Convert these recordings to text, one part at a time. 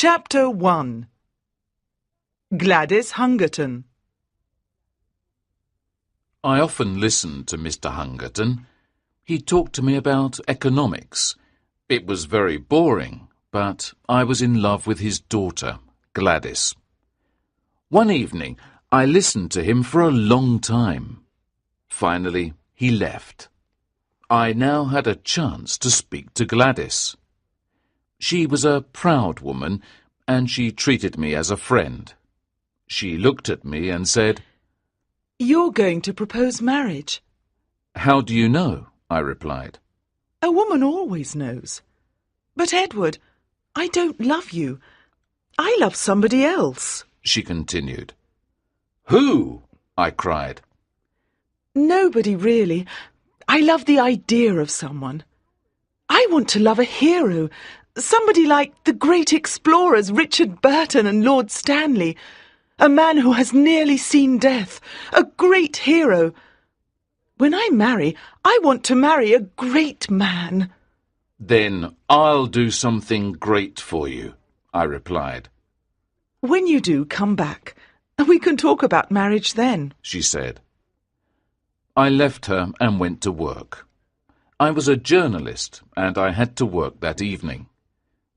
Chapter 1. Gladys Hungerton. I often listened to Mr. Hungerton. He talked to me about economics. It was very boring, but I was in love with his daughter, Gladys. One evening, I listened to him for a long time. Finally, he left. I now had a chance to speak to Gladys. She was a proud woman, and she treated me as a friend. She looked at me and said, "You're going to propose marriage." "How do you know?" I replied. A woman always knows. But Edward, I don't love you. I love somebody else, she continued. "Who?" I cried. Nobody really. I love the idea of someone. I want to love a hero, somebody like the great explorers Richard Burton and Lord Stanley, a man who has nearly seen death, a great hero. When I marry, I want to marry a great man. "Then I'll do something great for you," I replied. When you do, come back. We can talk about marriage then, she said. I left her and went to work. I was a journalist, and I had to work that evening.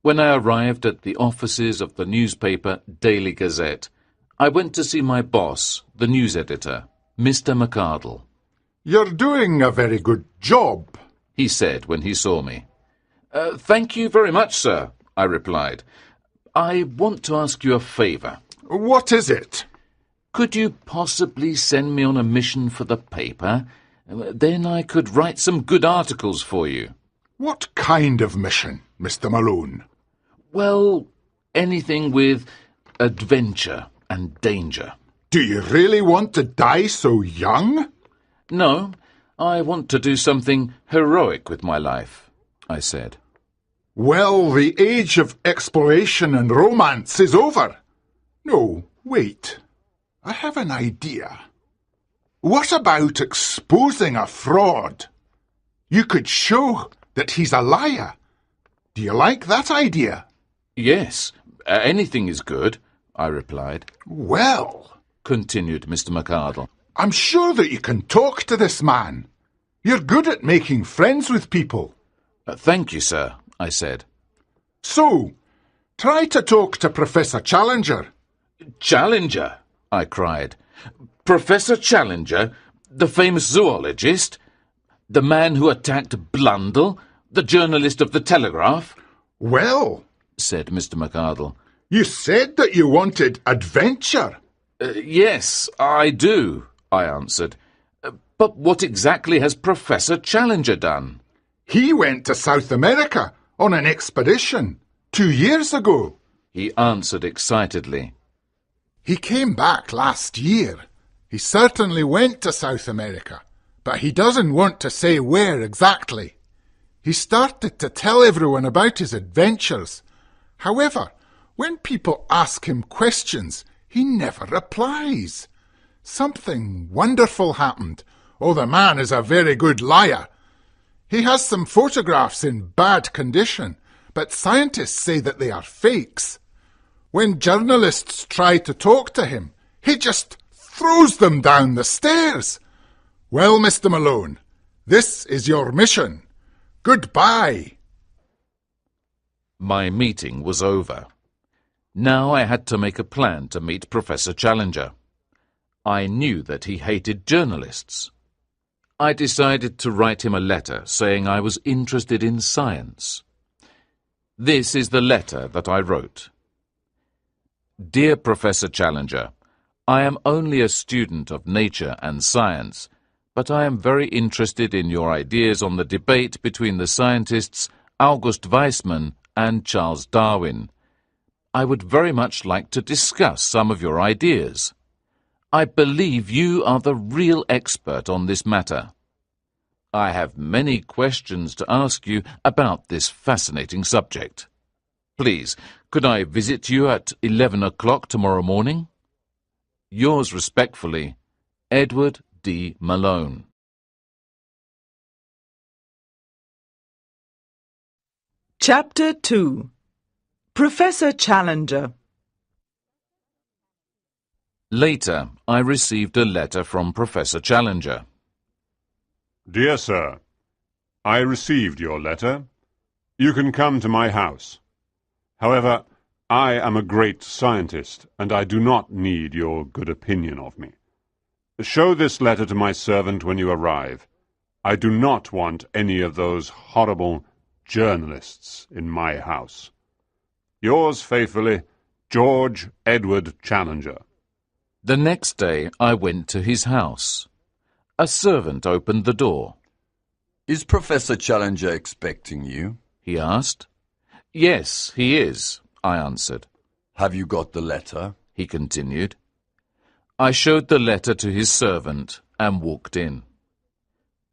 When I arrived at the offices of the newspaper Daily Gazette, I went to see my boss, the news editor, Mr. McArdle. "You're doing a very good job," he said when he saw me. Thank you very much, sir," I replied. "I want to ask you a favour." "What is it?" "Could you possibly send me on a mission for the paper? Then I could write some good articles for you." "What kind of mission, Mr. Malone?" "Well, anything with adventure and danger." "Do you really want to die so young?" "No, I want to do something heroic with my life," I said. "Well, the age of exploration and romance is over. No, wait. I have an idea. What about exposing a fraud? You could show that he's a liar. Do you like that idea?" "Yes, anything is good," I replied. "Well," continued Mr. McArdle, "I'm sure that you can talk to this man. You're good at making friends with people." "Thank you, sir," I said. "So, try to talk to Professor Challenger." "Challenger?" I cried. "Professor Challenger, the famous zoologist? The man who attacked Blundell, the journalist of the Telegraph?" "Well," said Mr. McArdle, "you said that you wanted adventure." Yes, I do," I answered. "But what exactly has Professor Challenger done?" "He went to South America on an expedition 2 years ago," he answered excitedly. "He came back last year. He certainly went to South America, but he doesn't want to say where exactly. He started to tell everyone about his adventures. However, when people ask him questions, he never replies. Something wonderful happened. Oh, the man is a very good liar. He has some photographs in bad condition, but scientists say that they are fakes. When journalists try to talk to him, he just throws them down the stairs. Well, Mr. Malone, this is your mission. Goodbye." My meeting was over. Now I had to make a plan to meet Professor Challenger. I knew that he hated journalists. I decided to write him a letter saying I was interested in science. This is the letter that I wrote. "Dear Professor Challenger, I am only a student of nature and science, but I am very interested in your ideas on the debate between the scientists August Weismann and Charles Darwin. I would very much like to discuss some of your ideas. I believe you are the real expert on this matter. I have many questions to ask you about this fascinating subject. Please, could I visit you at 11 o'clock tomorrow morning? Yours respectfully, Edward D. Malone." Chapter 2. Professor Challenger. Later, I received a letter from Professor Challenger. Dear Sir, I received your letter. You can come to my house. However, I am a great scientist, and I do not need your good opinion of me. Show this letter to my servant when you arrive. I do not want any of those horrible journalists in my house. Yours faithfully, George Edward Challenger. The next day, I went to his house. A servant opened the door. Is Professor Challenger expecting you? He asked. Yes, he is, I answered. Have you got the letter? He continued. I showed the letter to his servant and walked in.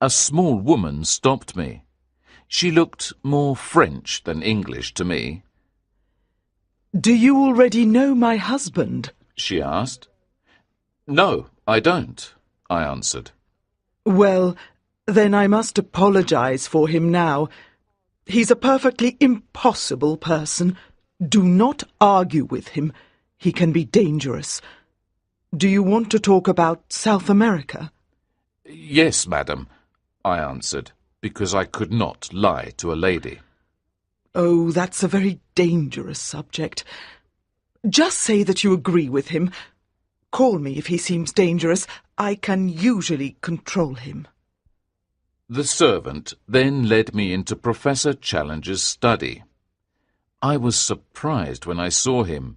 A small woman stopped me. She looked more French than English to me. Do you already know my husband? She asked. No, I don't, I answered. Well, then I must apologize for him now. He's a perfectly impossible person. Do not argue with him. He can be dangerous. Do you want to talk about South America? Yes, madam, I answered, because I could not lie to a lady. Oh, that's a very dangerous subject. Just say that you agree with him. Call me if he seems dangerous. I can usually control him. The servant then led me into Professor Challenger's study. I was surprised when I saw him.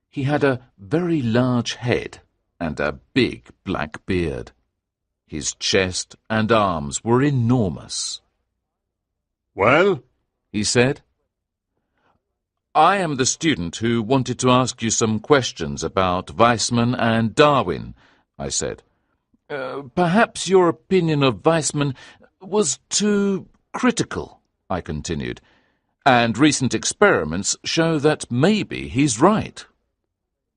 He had a very large head and a big black beard. His chest and arms were enormous. Well? He said. I am the student who wanted to ask you some questions about Weizmann and Darwin, I said. Perhaps your opinion of Weizmann was too critical, I continued, and recent experiments show that maybe he's right.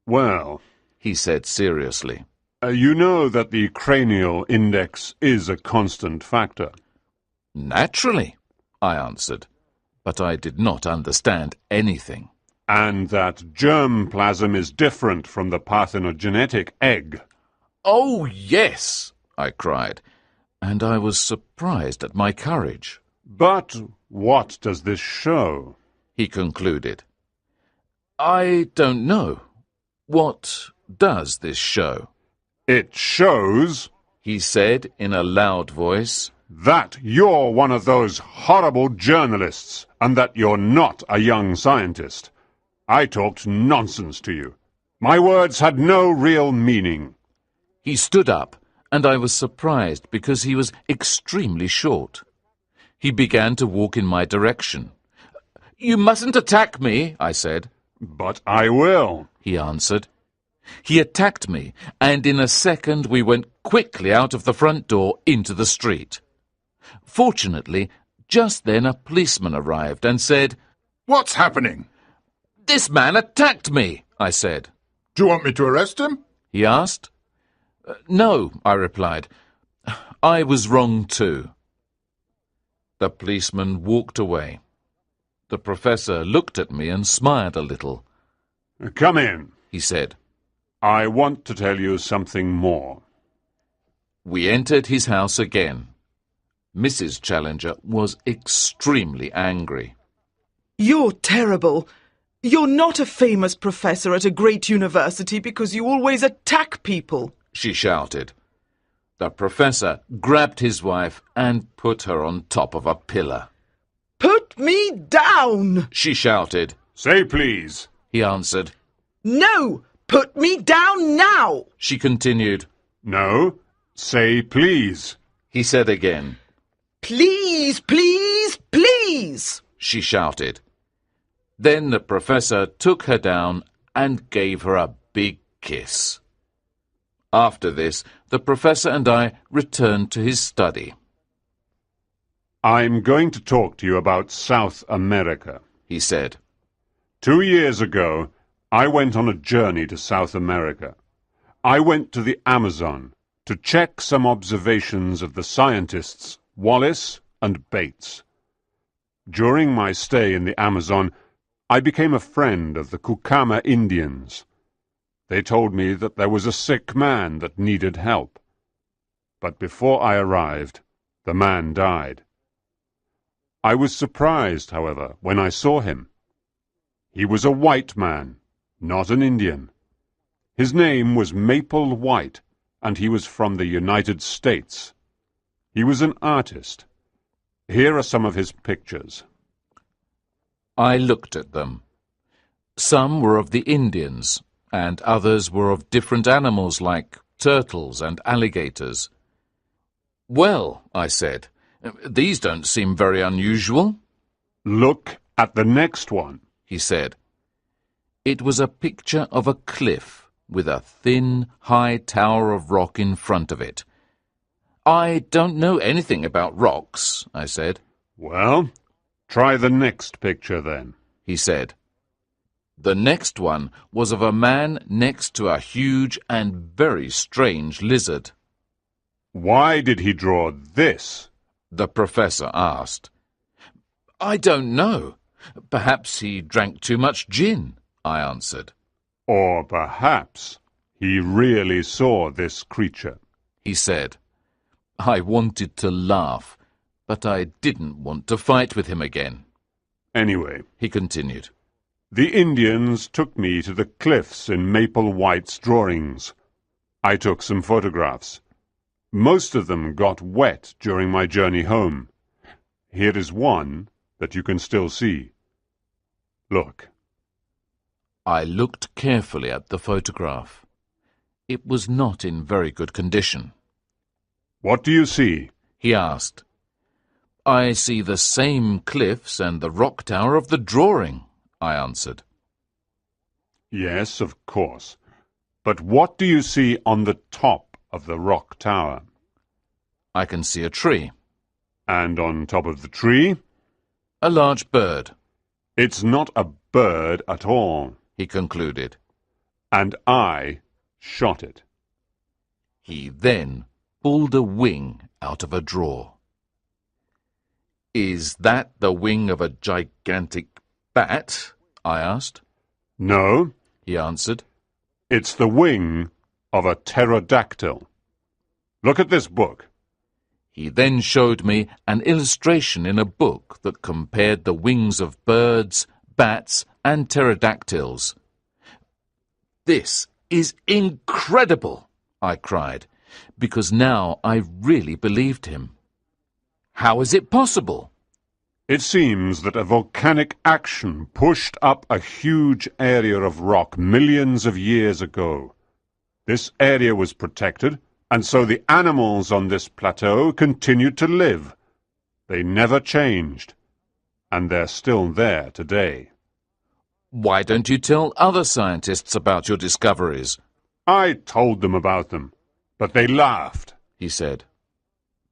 Well, he said seriously. You know that the cranial index is a constant factor. Naturally, I answered, but I did not understand anything. And that germ plasm is different from the parthenogenetic egg. Oh, yes, I cried, and I was surprised at my courage. But what does this show? He concluded. I don't know. What does this show? It shows, he said in a loud voice, that you're one of those horrible journalists and that you're not a young scientist. I talked nonsense to you. My words had no real meaning. He stood up, and I was surprised because he was extremely short. He began to walk in my direction. You mustn't attack me, I said. But I will, he answered. He attacked me, and in a second we went quickly out of the front door into the street. Fortunately, just then a policeman arrived and said, What's happening? This man attacked me, I said. Do you want me to arrest him? He asked. No, I replied. I was wrong too. The policeman walked away. The professor looked at me and smiled a little. Come in, he said. I want to tell you something more. We entered his house again. Mrs. Challenger was extremely angry. You're terrible. You're not a famous professor at a great university because you always attack people, she shouted. The professor grabbed his wife and put her on top of a pillar. Put me down, she shouted. Say please, he answered. No, put me down now, she continued. No, say please, he said again. Please, please, please, she shouted. Then the professor took her down and gave her a big kiss. After this, the professor and I returned to his study. I'm going to talk to you about South America, he said. 2 years ago, I went on a journey to South America. I went to the Amazon to check some observations of the scientists Wallace and Bates. During my stay in the Amazon, I became a friend of the Kukama Indians. They told me that there was a sick man that needed help. But before I arrived, the man died. I was surprised, however, when I saw him. He was a white man, not an Indian. His name was Maple White, and he was from the United States. He was an artist. Here are some of his pictures. I looked at them. Some were of the Indians, and others were of different animals like turtles and alligators. "Well," I said, "these don't seem very unusual." Look at the next one, he said. It was a picture of a cliff with a thin, high tower of rock in front of it. "I don't know anything about rocks," I said. Well, try the next picture then, he said. The next one was of a man next to a huge and very strange lizard. Why did he draw this? The professor asked. "I don't know. Perhaps he drank too much gin," I answered. Or perhaps he really saw this creature, he said. I wanted to laugh, but I didn't want to fight with him again. Anyway, He continued. The Indians took me to the cliffs in Maple White's drawings. I took some photographs. Most of them got wet during my journey home. Here is one that you can still see. Look. I looked carefully at the photograph. It was not in very good condition. What do you see? He asked. I see the same cliffs and the rock tower of the drawing, I answered. Yes, of course. But what do you see on the top of the rock tower? I can see a tree. And on top of the tree? A large bird. It's not a bird at all, he concluded. And I shot it. He then pulled a wing out of a drawer. Is that the wing of a gigantic bat? I asked. No, he answered. It's the wing of a pterodactyl. Look at this book. He then showed me an illustration in a book that compared the wings of birds, bats, and pterodactyls. This is incredible, I cried, because now I really believed him. How is it possible? It seems that a volcanic action pushed up a huge area of rock millions of years ago. This area was protected, and so the animals on this plateau continued to live. They never changed, and they're still there today. Why don't you tell other scientists about your discoveries? I told them about them, but they laughed, he said.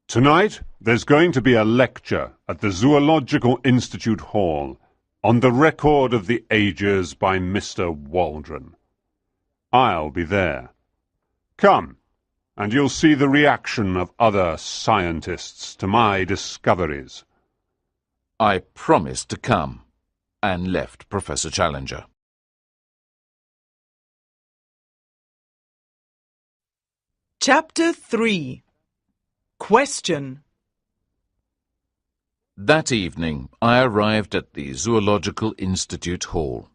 Tonight, there's going to be a lecture at the Zoological Institute Hall on the Record of the Ages by Mr. Waldron. I'll be there. Come, and you'll see the reaction of other scientists to my discoveries. I promised to come, and left Professor Challenger. Chapter 3. Question. That evening I arrived at the Zoological Institute Hall.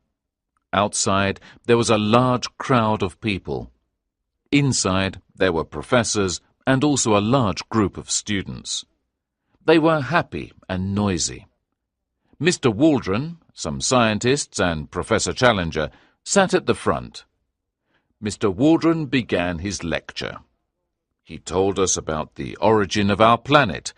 Outside there was a large crowd of people. Inside there were professors and also a large group of students. They were happy and noisy. Mr. Waldron, some scientists, and Professor Challenger sat at the front. Mr. Waldron began his lecture. He told us about the origin of our planet.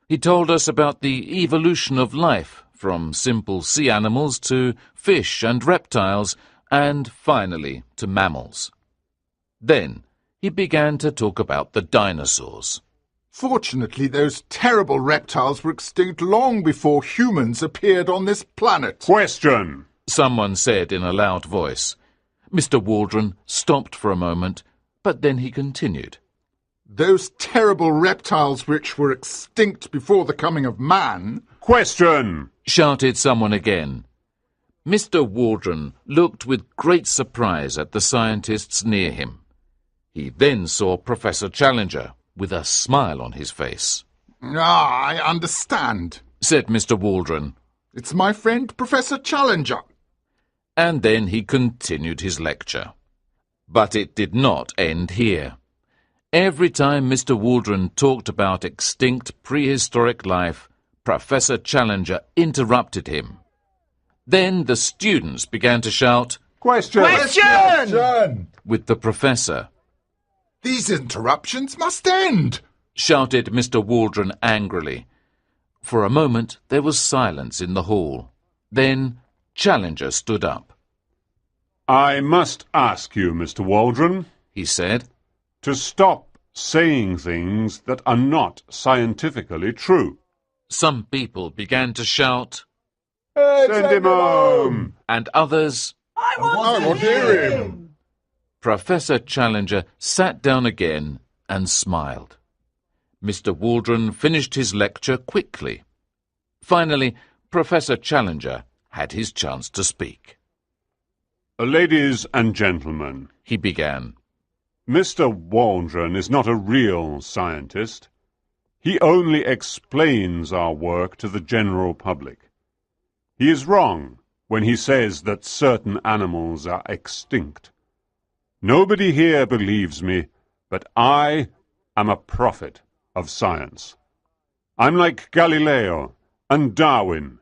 He told us about the evolution of life, from simple sea animals to fish and reptiles, and finally to mammals. Then he began to talk about the dinosaurs. Fortunately, those terrible reptiles were extinct long before humans appeared on this planet. Question! Someone said in a loud voice. Mr. Waldron stopped for a moment, but then he continued. Those terrible reptiles which were extinct before the coming of man. Question! Shouted someone again. Mr. Waldron looked with great surprise at the scientists near him. He then saw Professor Challenger, with a smile on his face. I understand, said Mr. Waldron. It's my friend Professor Challenger. And then he continued his lecture. But it did not end here. Every time Mr. Waldron talked about extinct prehistoric life, Professor Challenger interrupted him. Then the students began to shout, Question! Question! with the professor. These interruptions must end! Shouted Mr. Waldron angrily. For a moment there was silence in the hall. Then Challenger stood up. I must ask you, Mr. Waldron, he said, to stop saying things that are not scientifically true. Some people began to shout, Send him home! and others, I want to hear him! Professor Challenger sat down again and smiled. Mr. Waldron finished his lecture quickly. Finally, Professor Challenger had his chance to speak. Ladies and gentlemen, He began. Mr. Waldron is not a real scientist. He only explains our work to the general public. He is wrong when he says that certain animals are extinct. Nobody here believes me, but I am a prophet of science. I'm like Galileo and Darwin,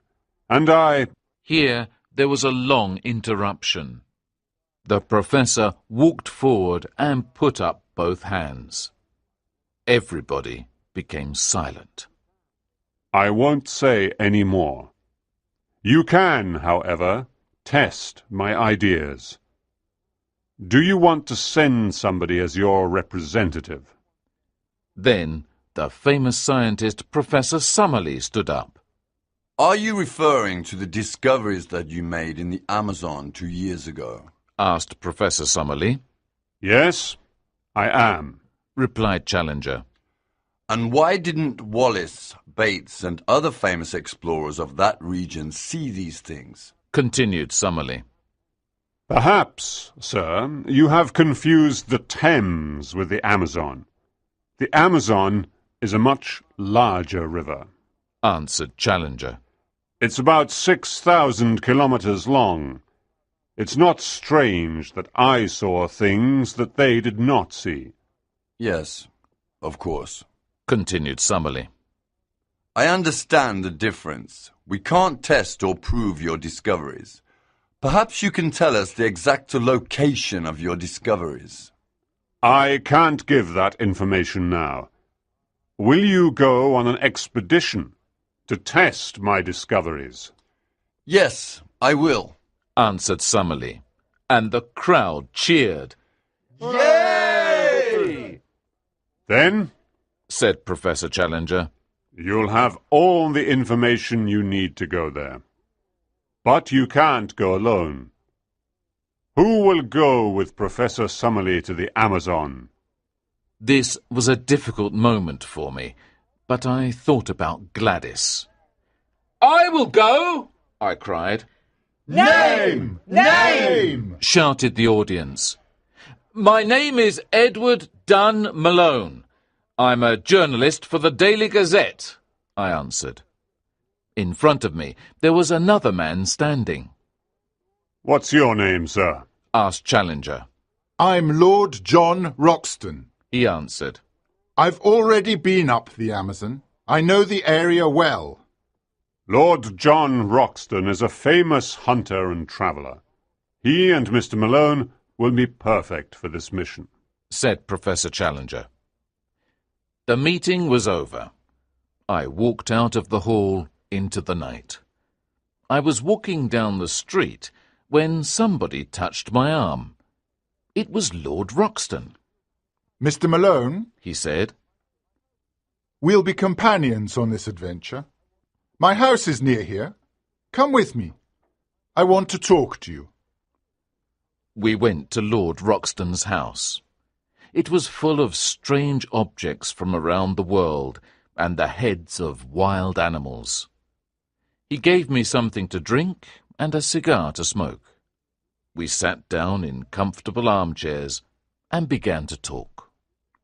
and I... Here there was a long interruption. The professor walked forward and put up both hands. Everybody became silent. I won't say any more. You can, however, test my ideas. Do you want to send somebody as your representative? Then the famous scientist Professor Summerlee stood up. Are you referring to the discoveries that you made in the Amazon 2 years ago? Asked Professor Summerlee. Yes, I am, Replied Challenger. And why didn't Wallace, Bates, and other famous explorers of that region see these things? Continued Summerlee. Perhaps, sir, you have confused the Thames with the Amazon. The Amazon is a much larger river. Answered Challenger. It's about 6,000 kilometers long. It's not strange that I saw things that they did not see. Yes, of course. Continued Summerlee. I understand the difference. We can't test or prove your discoveries. Perhaps you can tell us the exact location of your discoveries. I can't give that information now. Will you go on an expedition to test my discoveries? Yes, I will. Answered Summerlee. And the crowd cheered. Yay! Then Said Professor Challenger. you'll have all the information you need to go there. But you can't go alone. Who will go with Professor Summerlee to the Amazon? This was a difficult moment for me, but I thought about Gladys. I will go, I cried. Name! Name! Shouted the audience. My name is Edward Dunn Malone. I'm a journalist for the Daily Gazette, I answered. In front of me there was another man standing. What's your name, sir? Asked Challenger. I'm Lord John Roxton. He answered. I've already been up the Amazon. I know the area well. Lord John Roxton is a famous hunter and traveller. He and Mr. Malone will be perfect for this mission, Said Professor Challenger. The meeting was over. I walked out of the hall into the night. I was walking down the street when somebody touched my arm. It was Lord Roxton. Mr. Malone, He said. we'll be companions on this adventure. My house is near here. Come with me. I want to talk to you. We went to Lord Roxton's house. It was full of strange objects from around the world and the heads of wild animals. He gave me something to drink and a cigar to smoke. We sat down in comfortable armchairs and began to talk.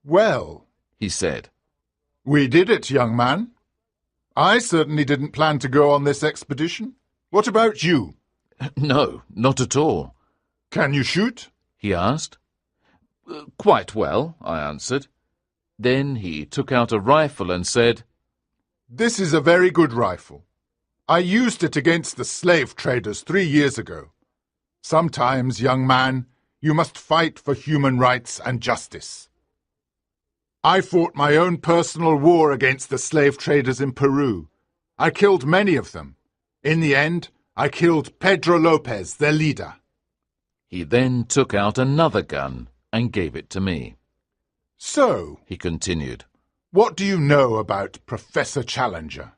Well, He said, we did it, young man. I certainly didn't plan to go on this expedition. What about you? "No, not at all," Can you shoot? he asked. "Quite well," I answered. Then he took out a rifle and said, This is a very good rifle. I used it against the slave traders 3 years ago. Sometimes, young man, you must fight for human rights and justice. I fought my own personal war against the slave traders in Peru. I killed many of them. In the end, I killed Pedro Lopez, their leader. He then took out another gun and gave it to me. So, He continued, what do you know about Professor Challenger?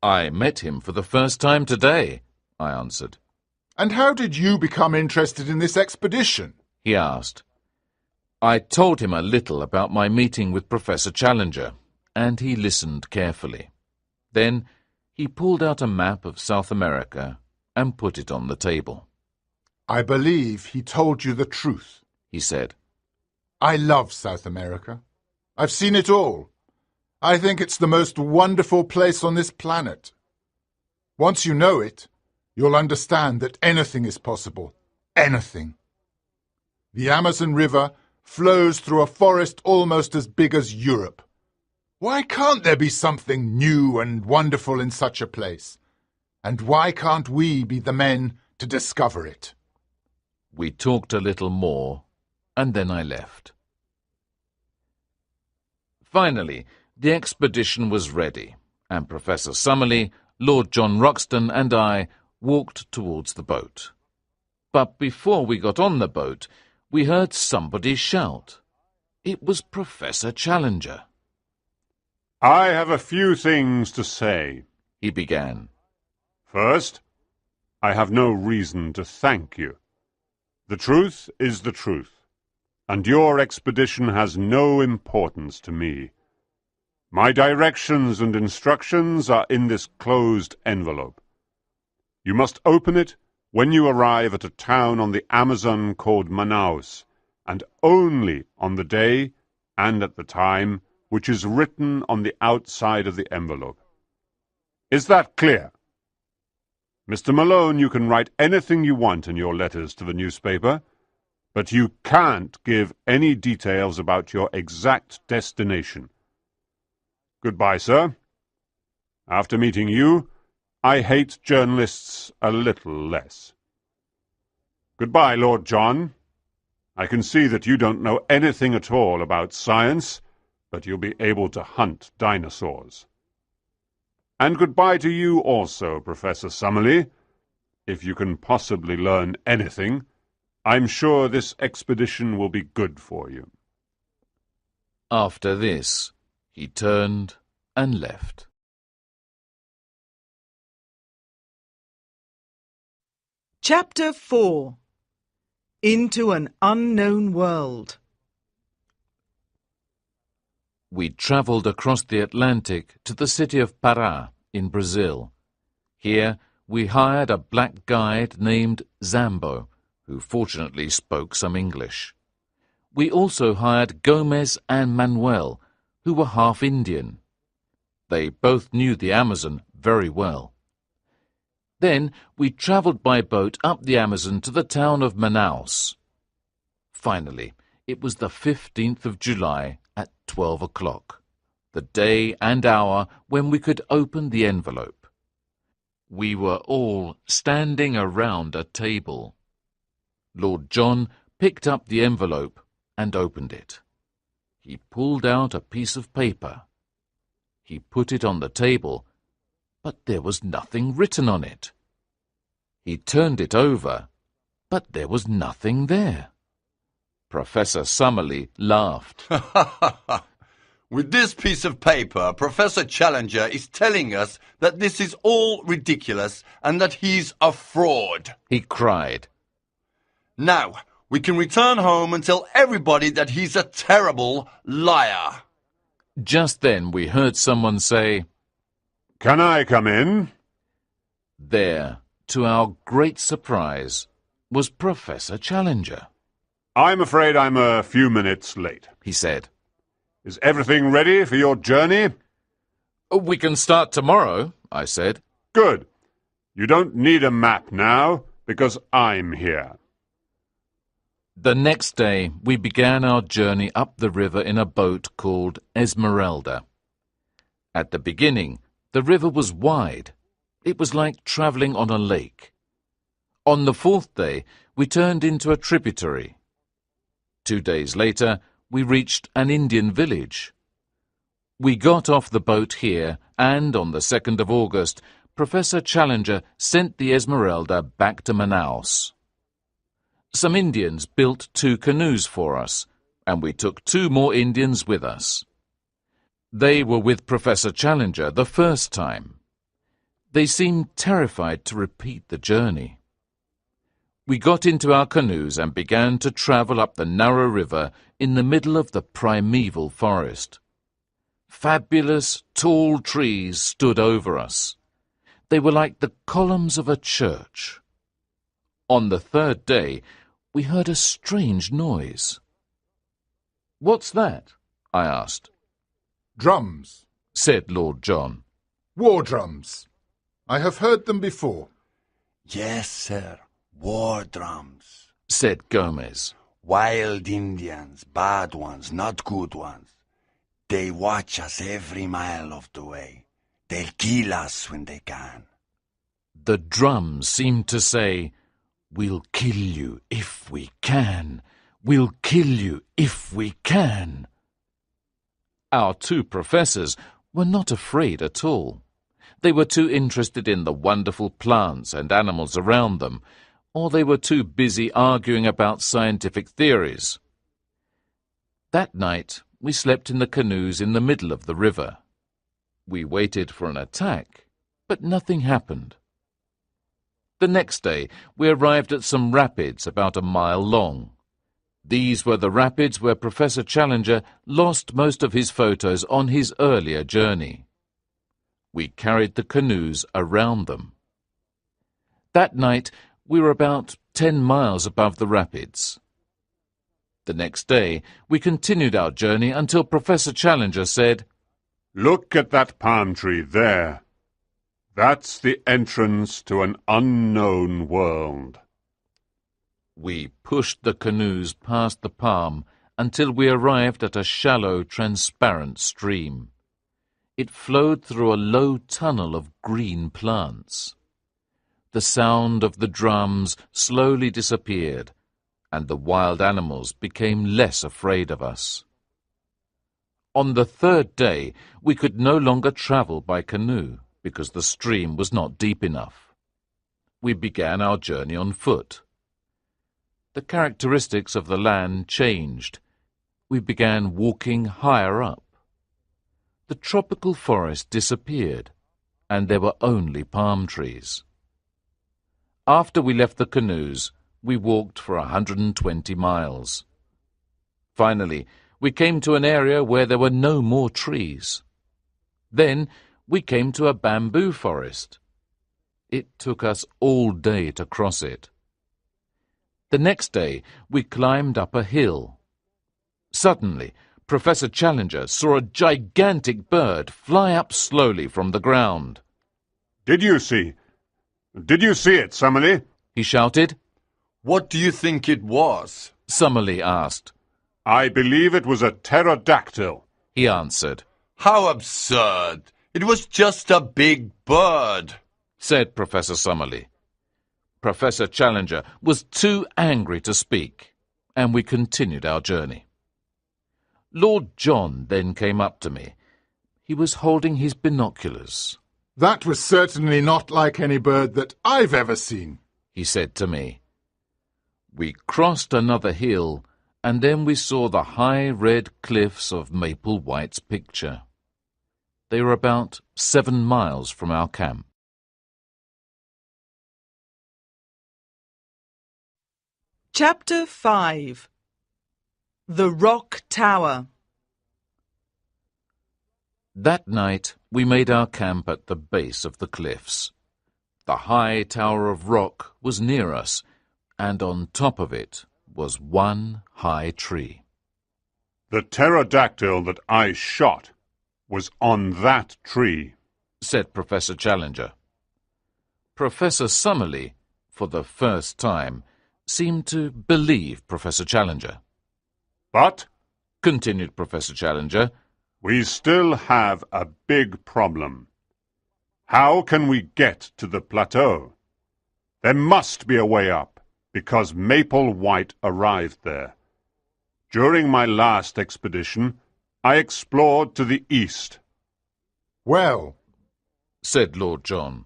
"I met him for the first time today," I answered. And how did you become interested in this expedition? He asked. I told him a little about my meeting with Professor Challenger, and he listened carefully. Then he pulled out a map of South America and put it on the table. I believe he told you the truth. He said, I love South America. I've seen it all. I think it's the most wonderful place on this planet. Once you know it, you'll understand that anything is possible. Anything. The Amazon River flows through a forest almost as big as Europe. Why can't there be something new and wonderful in such a place? And why can't we be the men to discover it? We talked a little more, and then I left. Finally, the expedition was ready, and Professor Summerlee, Lord John Roxton, and I walked towards the boat. But before we got on the boat, we heard somebody shout. It was Professor Challenger. I have a few things to say, He began. First, I have no reason to thank you. The truth is the truth, and your expedition has no importance to me. My directions and instructions are in this closed envelope. You must open it when you arrive at a town on the Amazon called Manaus, and only on the day and at the time which is written on the outside of the envelope. Is that clear? Mr. Malone, you can write anything you want in your letters to the newspaper, but you can't give any details about your exact destination. Goodbye, sir. After meeting you, I hate journalists a little less. Goodbye, Lord John. I can see that you don't know anything at all about science, but you'll be able to hunt dinosaurs. And goodbye to you also, Professor Summerlee. If you can possibly learn anything, I'm sure this expedition will be good for you. After this, he turned and left. Chapter 4. Into an Unknown World. We travelled across the Atlantic to the city of Pará in Brazil. Here we hired a black guide named Zambo, who fortunately spoke some English. We also hired Gomez and Manuel, who were half Indian. They both knew the Amazon very well. Then we travelled by boat up the Amazon to the town of Manaus. Finally, it was the 15th of July at 12 o'clock, the day and hour when we could open the envelope. We were all standing around a table. Lord John picked up the envelope and opened it. He pulled out a piece of paper. He put it on the table, but there was nothing written on it. He turned it over, but there was nothing there. Professor Summerlee laughed. With this piece of paper, Professor Challenger is telling us that this is all ridiculous and that he's a fraud. He cried. Now, we can return home and tell everybody that he's a terrible liar. Just then we heard someone say, Can I come in? There, to our great surprise, was Professor Challenger. I'm afraid I'm a few minutes late, he said. Is everything ready for your journey? We can start tomorrow, I said. Good. You don't need a map now, because I'm here. The next day, we began our journey up the river in a boat called Esmeralda. At the beginning, the river was wide. It was like travelling on a lake. On the fourth day, we turned into a tributary. 2 days later, we reached an Indian village. We got off the boat here, and on the 2nd of August, Professor Challenger sent the Esmeralda back to Manaus. Some Indians built 2 canoes for us, and we took 2 more Indians with us. They were with Professor Challenger the first time. They seemed terrified to repeat the journey. We got into our canoes and began to travel up the narrow river in the middle of the primeval forest. Fabulous, tall trees stood over us. They were like the columns of a church. On the 3rd day, we heard a strange noise. "What's that?" I asked. Drums, Said Lord John. war drums. I have heard them before. Yes, sir. War drums. Said Gomez. Wild Indians, bad ones, not good ones. They watch us every mile of the way. They'll kill us when they can. The drums seemed to say, "We'll kill you if we can. We'll kill you if we can." Our 2 professors were not afraid at all. They were too interested in the wonderful plants and animals around them, or they were too busy arguing about scientific theories. That night, we slept in the canoes in the middle of the river. We waited for an attack, but nothing happened. The next day, we arrived at some rapids about a mile long. These were the rapids where Professor Challenger lost most of his photos on his earlier journey. We carried the canoes around them. That night, we were about 10 miles above the rapids. The next day, we continued our journey until Professor Challenger said, Look at that palm tree there. That's the entrance to an unknown world. We pushed the canoes past the palm until we arrived at a shallow, transparent stream. It flowed through a low tunnel of green plants. The sound of the drums slowly disappeared, and the wild animals became less afraid of us. On the 3rd day, we could no longer travel by canoe because the stream was not deep enough. We began our journey on foot. The characteristics of the land changed. We began walking higher up. The tropical forest disappeared, and there were only palm trees. After we left the canoes, we walked for 120 miles. Finally, we came to an area where there were no more trees. Then we came to a bamboo forest. It took us all day to cross it. The next day, we climbed up a hill. Suddenly, Professor Challenger saw a gigantic bird fly up slowly from the ground. Did you see it, Summerlee? He shouted. What do you think it was? Summerlee asked. I believe it was a pterodactyl. He answered. How absurd! It was just a big bird, said Professor Summerlee. Professor Challenger was too angry to speak, and we continued our journey. Lord John then came up to me. He was holding his binoculars. That was certainly not like any bird that I've ever seen, he said to me. We crossed another hill, and then we saw the high red cliffs of Maple White's picture. They were about 7 miles from our camp. Chapter 5 The Rock Tower. That night we made our camp at the base of the cliffs. The high tower of rock was near us, and on top of it was one high tree. The pterodactyl that I shot was on that tree, said Professor Challenger. Professor Summerlee, for the first time, seemed to believe Professor Challenger. But, continued Professor Challenger, we still have a big problem. How can we get to the plateau? There must be a way up, because Maple White arrived there. During my last expedition, I explored to the east. Well, said Lord John,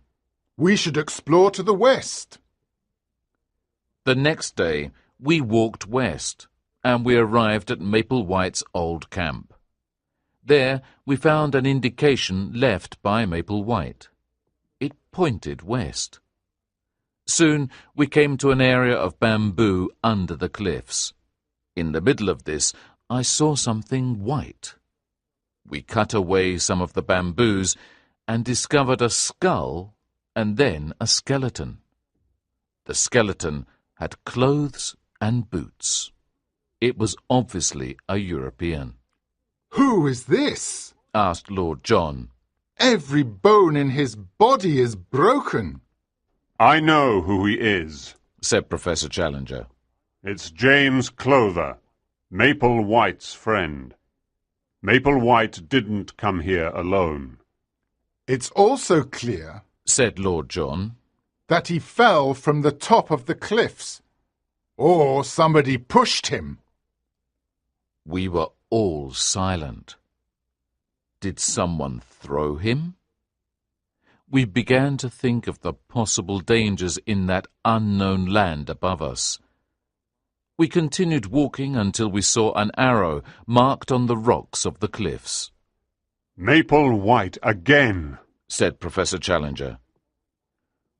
we should explore to the west. The next day we walked west, and we arrived at Maple White's old camp. There we found an indication left by Maple White. It pointed west. Soon we came to an area of bamboo under the cliffs. In the middle of this I saw something white. We cut away some of the bamboos and discovered a skull and then a skeleton. The skeleton had clothes and boots. It was obviously a European. Who is this? Asked Lord John. Every bone in his body is broken. I know who he is, said Professor Challenger. It's James Clover, Maple White's friend. Maple White didn't come here alone. It's also clear, said Lord John, that he fell from the top of the cliffs, or somebody pushed him. We were all silent. Did someone throw him? We began to think of the possible dangers in that unknown land above us. We continued walking until we saw an arrow marked on the rocks of the cliffs. Maple White again, said Professor Challenger.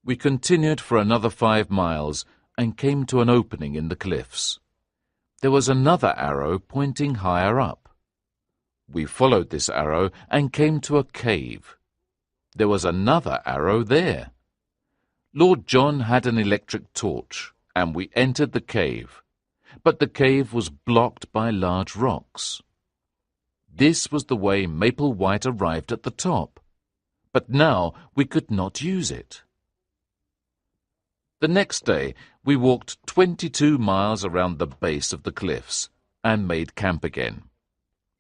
We continued for another 5 miles and came to an opening in the cliffs. There was another arrow pointing higher up. We followed this arrow and came to a cave. There was another arrow there. Lord John had an electric torch, and we entered the cave. But the cave was blocked by large rocks. This was the way Maple White arrived at the top, but now we could not use it. The next day we walked 22 miles around the base of the cliffs and made camp again.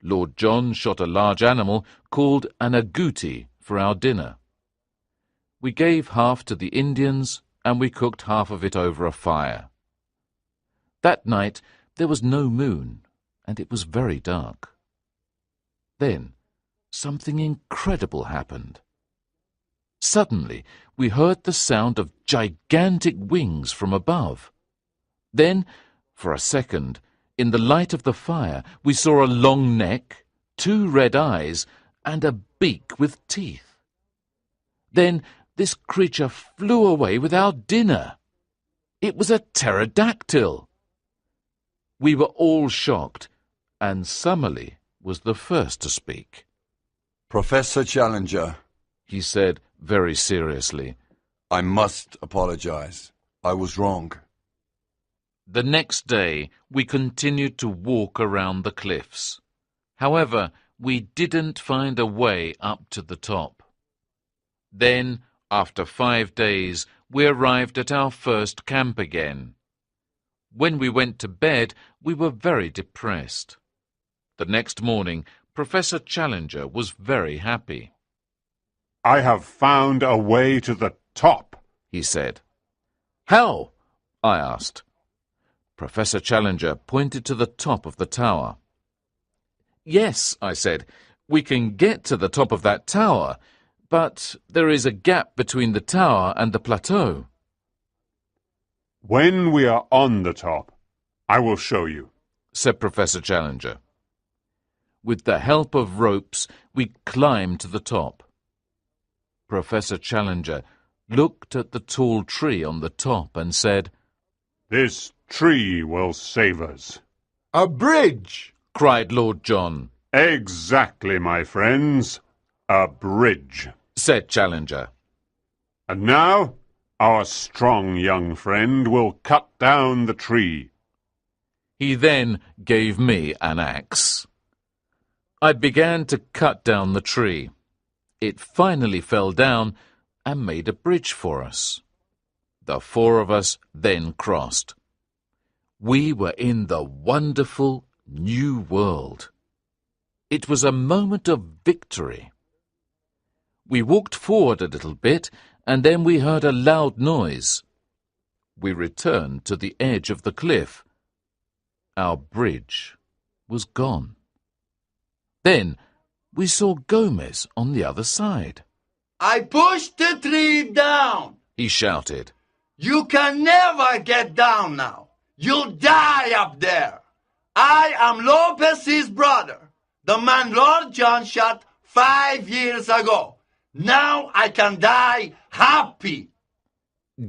Lord John shot a large animal called an agouti for our dinner. We gave half to the Indians and we cooked half of it over a fire. That night there was no moon and it was very dark. Then something incredible happened. Suddenly we heard the sound of gigantic wings from above. Then, for a second, in the light of the fire, we saw a long neck, 2 red eyes, and a beak with teeth. Then this creature flew away with our dinner. It was a pterodactyl. We were all shocked, and Summerlee was the first to speak. Professor Challenger, he said very seriously, I must apologize. I was wrong. The next day we continued to walk around the cliffs. However, we didn't find a way up to the top. Then, after 5 days, we arrived at our first camp again. When we went to bed, we were very depressed. The next morning, Professor Challenger was very happy. I have found a way to the top, he said. How? I asked. Professor Challenger pointed to the top of the tower. Yes, I said, we can get to the top of that tower, but there is a gap between the tower and the plateau. When we are on the top, I will show you, said Professor Challenger. With the help of ropes, we climbed to the top. Professor Challenger looked at the tall tree on the top and said, This tree will save us. A bridge! Cried Lord John. Exactly, my friends. A bridge, said Challenger. And now Our strong young friend will cut down the tree. He then gave me an axe. I began to cut down the tree. It finally fell down and made a bridge for us. The four of us then crossed. We were in the wonderful new world. It was a moment of victory. We walked forward a little bit, and then we heard a loud noise. We returned to the edge of the cliff. Our bridge was gone. Then we saw Gomez on the other side. I pushed the tree down. He shouted. You can never get down now. You'll die up there. I am Lopez's brother, the man Lord John shot 5 years ago. Now I can die happy.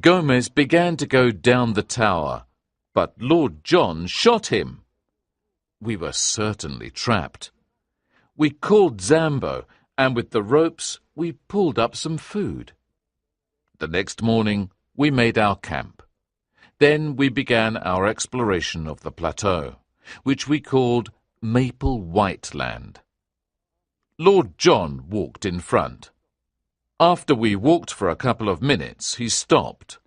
Gomez began to go down the tower, but Lord John shot him. We were certainly trapped. We called Zambo, and with the ropes we pulled up some food. The next morning we made our camp. Then we began our exploration of the plateau, which we called Maple White Land. Lord John walked in front. After we walked for a couple of minutes, he stopped.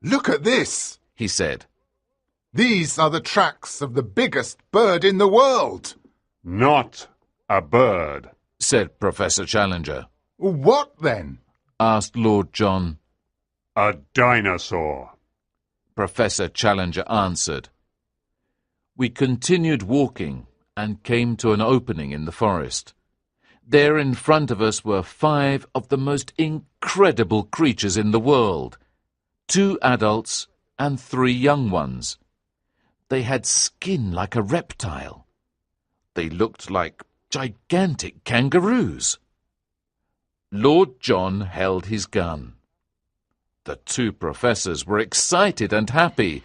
Look at this, He said. These are the tracks of the biggest bird in the world. Not a bird, Said Professor Challenger. What then? Asked Lord John. a dinosaur. Professor Challenger answered. We continued walking and came to an opening in the forest. There in front of us were 5 of the most incredible creatures in the world, 2 adults and 3 young ones. They had skin like a reptile. They looked like gigantic kangaroos. Lord John held his gun. The 2 professors were excited and happy.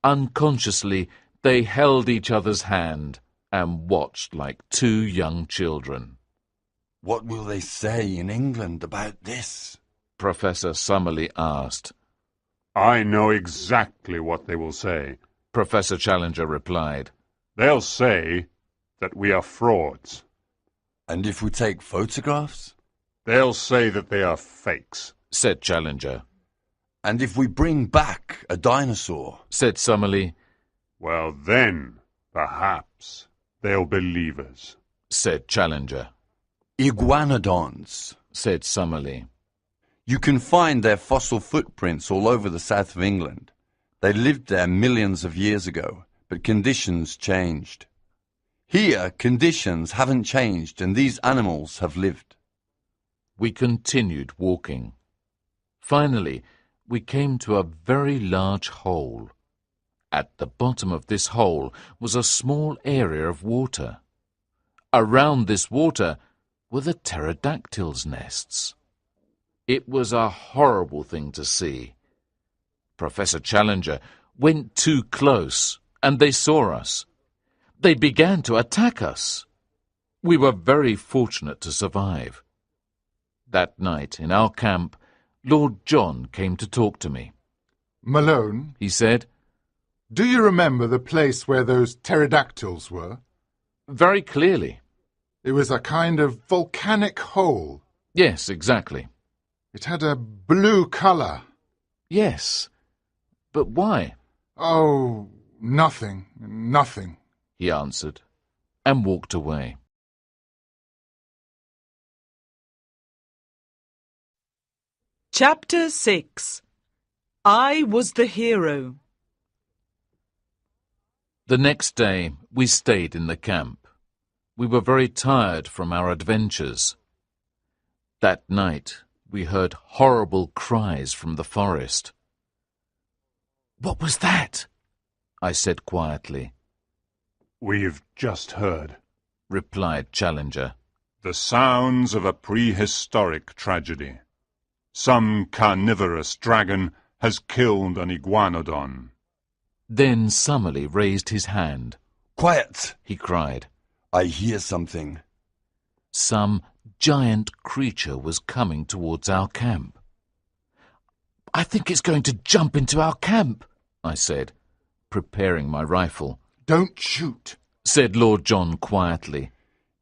Unconsciously, they held each other's hand and watched like 2 young children. What will they say in England about this? Professor Summerlee asked. I know exactly what they will say. Professor Challenger replied. They'll say that we are frauds. And if we take photographs? They'll say that they are fakes. Said Challenger. And if we bring back a dinosaur? Said Summerlee. Well, then, perhaps, they'll believe us. Said Challenger. Iguanodons, Said Summerlee. You can find their fossil footprints all over the south of England. They lived there millions of years ago, but conditions changed. Here, conditions haven't changed and these animals have lived. We continued walking. Finally, we came to a very large hole. At the bottom of this hole was a small area of water. Around this water were the pterodactyls' nests. It was a horrible thing to see. Professor Challenger went too close, and they saw us. They began to attack us. We were very fortunate to survive. That night, in our camp, Lord John came to talk to me. Malone, He said, do you remember the place where those pterodactyls were? very clearly. It was a kind of volcanic hole. Yes, exactly. It had a blue colour. Yes. But why? Oh, nothing, He answered, and walked away. Chapter 6. I was the hero. The next day we stayed in the camp. We were very tired from our adventures. That night we heard horrible cries from the forest. What was that? I said quietly. We've just heard Replied Challenger. the sounds of a prehistoric tragedy. Some carnivorous dragon has killed an iguanodon. Then Summerlee raised his hand. Quiet! He cried. I hear something. Some giant creature was coming towards our camp. I think it's going to jump into our camp, I said, preparing my rifle. Don't shoot, said Lord John quietly.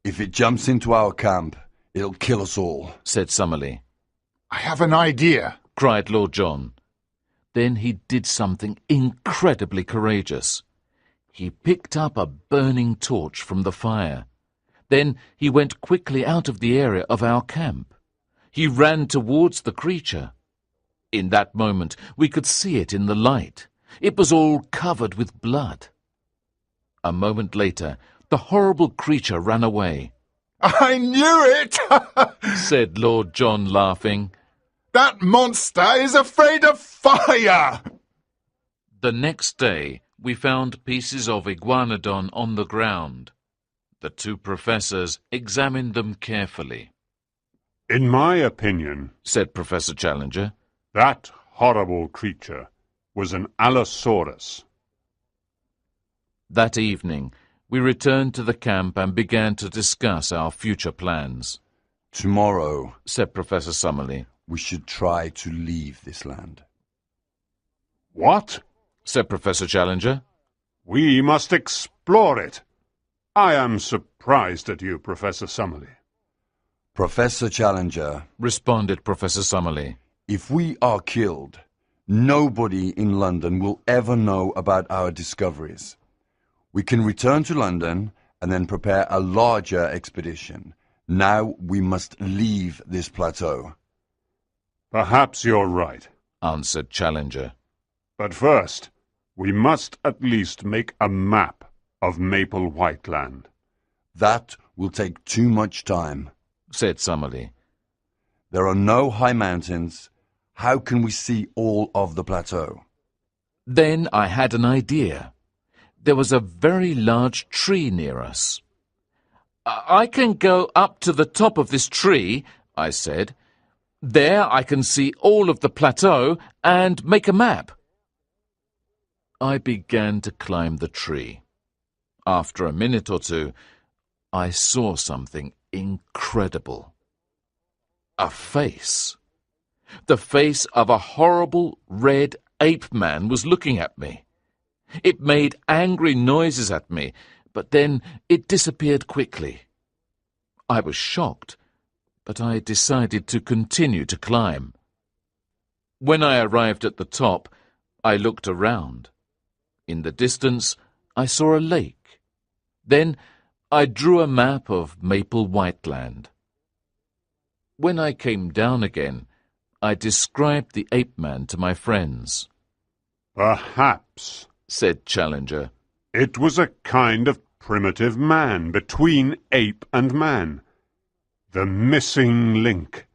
If it jumps into our camp, it'll kill us all, said Summerlee. I have an idea, cried Lord John. Then he did something incredibly courageous. He picked up a burning torch from the fire. Then he went quickly out of the area of our camp. He ran towards the creature. In that moment we could see it in the light. It was all covered with blood. A moment later, the horrible creature ran away. I knew it, said Lord John, laughing. That monster is afraid of fire. The next day, we found pieces of iguanodon on the ground. The two professors examined them carefully. In my opinion, said Professor Challenger, that horrible creature was an Allosaurus. That evening, we returned to the camp and began to discuss our future plans. Tomorrow, said Professor Summerlee, we should try to leave this land. What? said Professor Challenger. We must explore it. I am surprised at you, Professor Summerlee. Professor Challenger, responded Professor Summerlee, if we are killed, nobody in London will ever know about our discoveries. We can return to London and then prepare a larger expedition. Now we must leave this plateau. Perhaps you're right, answered Challenger. But first, we must at least make a map of Maple White Land. That will take too much time, said Summerlee. There are no high mountains. How can we see all of the plateau? Then I had an idea. There was a very large tree near us. I can go up to the top of this tree, I said. There I can see all of the plateau and make a map. I began to climb the tree. After a minute or two, I saw something incredible. A face. The face of a horrible red ape man was looking at me. It made angry noises at me, but then it disappeared quickly. I was shocked, but I decided to continue to climb. When I arrived at the top, I looked around. In the distance, I saw a lake. Then I drew a map of Maple White Land. When I came down again, I described the ape man to my friends. Perhaps, said Challenger, it was a kind of primitive man between ape and man. The missing link.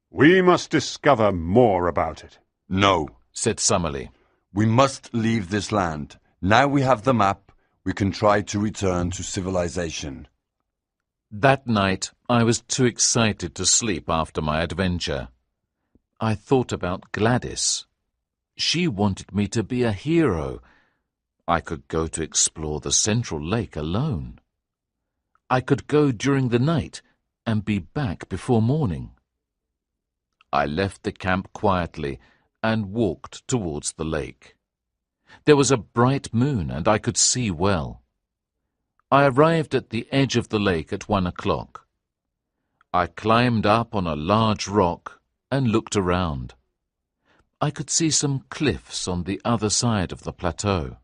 We must discover more about it. No, said Summerlee. We must leave this land. Now we have the map, we can try to return to civilization. That night I was too excited to sleep after my adventure. I thought about Gladys. She wanted me to be a hero. I could go to explore the central lake alone. I could go during the night and be back before morning. I left the camp quietly and walked towards the lake. There was a bright moon and I could see well. I arrived at the edge of the lake at 1 o'clock. I climbed up on a large rock and looked around. I could see some cliffs on the other side of the plateau.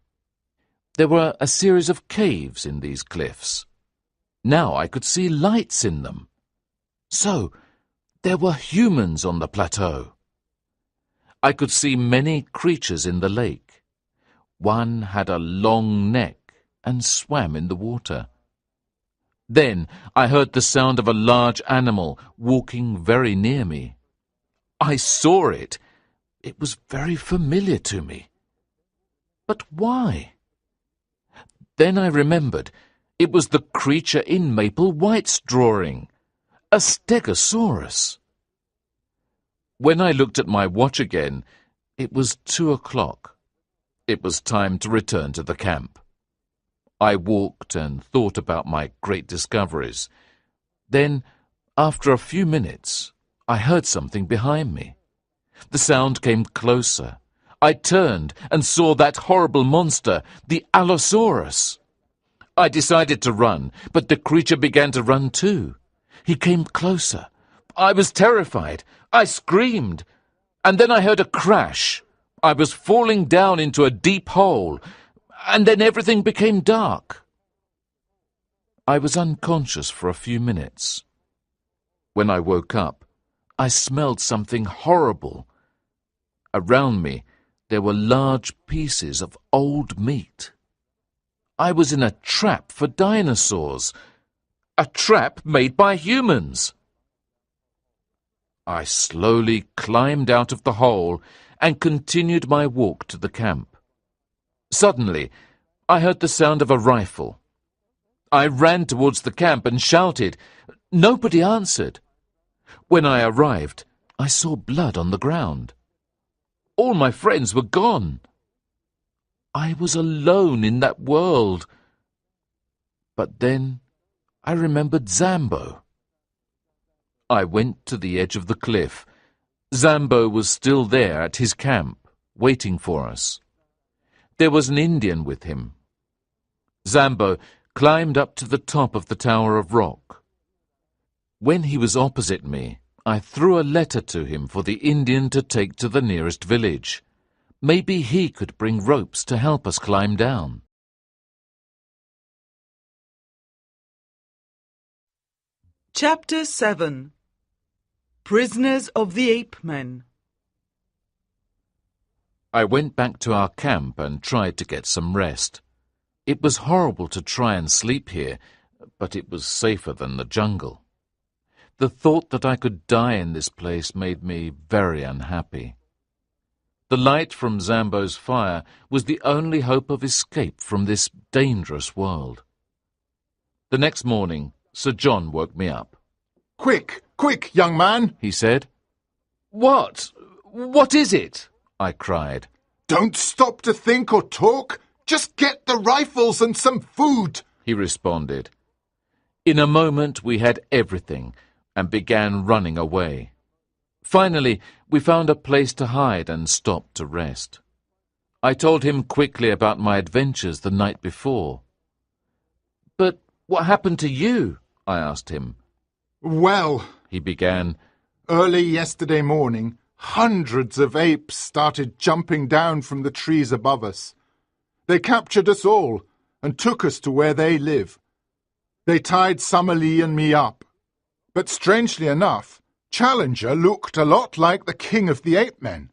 There were a series of caves in these cliffs. Now I could see lights in them. So, there were humans on the plateau. I could see many creatures in the lake. One had a long neck and swam in the water. Then I heard the sound of a large animal walking very near me. I saw it. It was very familiar to me. But why? Then I remembered. It was the creature in Maple White's drawing, a stegosaurus. When I looked at my watch again, it was 2 o'clock. It was time to return to the camp. I walked and thought about my great discoveries. Then, after a few minutes, I heard something behind me. The sound came closer. I turned and saw that horrible monster, the Allosaurus. I decided to run, but the creature began to run too. He came closer. I was terrified. I screamed. And then I heard a crash. I was falling down into a deep hole, and then everything became dark. I was unconscious for a few minutes. When I woke up, I smelled something horrible. Around me, there were large pieces of old meat. I was in a trap for dinosaurs, a trap made by humans. I slowly climbed out of the hole and continued my walk to the camp. Suddenly, I heard the sound of a rifle. I ran towards the camp and shouted. Nobody answered. When I arrived, I saw blood on the ground. All my friends were gone. I was alone in that world. But then I remembered Zambo. I went to the edge of the cliff. Zambo was still there at his camp, waiting for us. There was an Indian with him. Zambo climbed up to the top of the tower of rock. When he was opposite me, I threw a letter to him for the Indian to take to the nearest village. Maybe he could bring ropes to help us climb down. Chapter 7. Prisoners of the Ape-Men. I went back to our camp and tried to get some rest. It was horrible to try and sleep here, but it was safer than the jungle. The thought that I could die in this place made me very unhappy. The light from Zambo's fire was the only hope of escape from this dangerous world. The next morning, Sir John woke me up. Quick, quick, young man, he said. What? What is it? I cried. Don't stop to think or talk. Just get the rifles and some food, he responded. In a moment we had everything and began running away. Finally, we found a place to hide and stopped to rest. I told him quickly about my adventures the night before. But what happened to you? I asked him. Well, he began, early yesterday morning, hundreds of apes started jumping down from the trees above us. They captured us all and took us to where they live. They tied Summerlee and me up. But strangely enough, Challenger looked a lot like the king of the ape-men.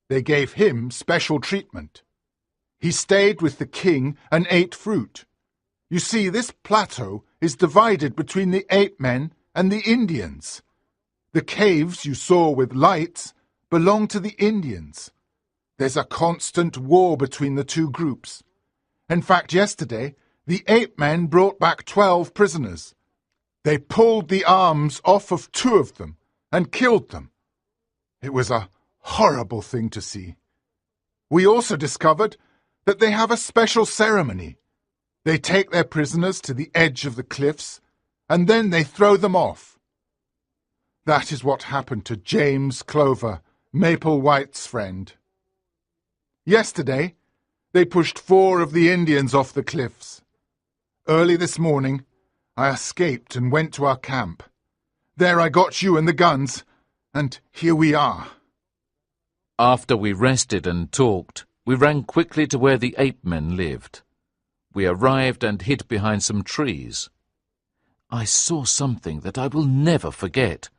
They gave him special treatment. He stayed with the king and ate fruit. You see, this plateau is divided between the ape-men and the Indians. The caves you saw with lights belong to the Indians. There's a constant war between the two groups. In fact, yesterday, the ape-men brought back 12 prisoners. They pulled the arms off of 2 of them and killed them. It was a horrible thing to see. We also discovered that they have a special ceremony. They take their prisoners to the edge of the cliffs, and then they throw them off. That is what happened to James Clover, Maple White's friend. Yesterday, they pushed 4 of the Indians off the cliffs. Early this morning, I escaped and went to our camp. There I got you and the guns, and here we are. After we rested and talked, we ran quickly to where the ape-men lived. We arrived and hid behind some trees. I saw something that I will never forget.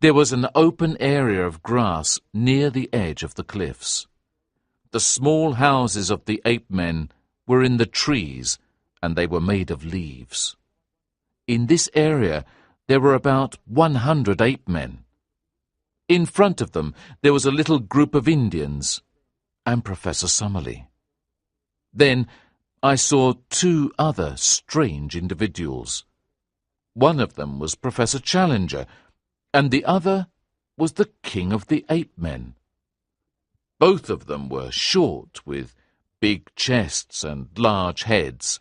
There was an open area of grass near the edge of the cliffs. The small houses of the ape-men were in the trees, and they were made of leaves. In this area there were about 100 ape-men. In front of them there was a little group of Indians and Professor Summerlee. Then I saw 2 other strange individuals. One of them was Professor Challenger, and the other was the king of the ape-men. Both of them were short, with big chests and large heads.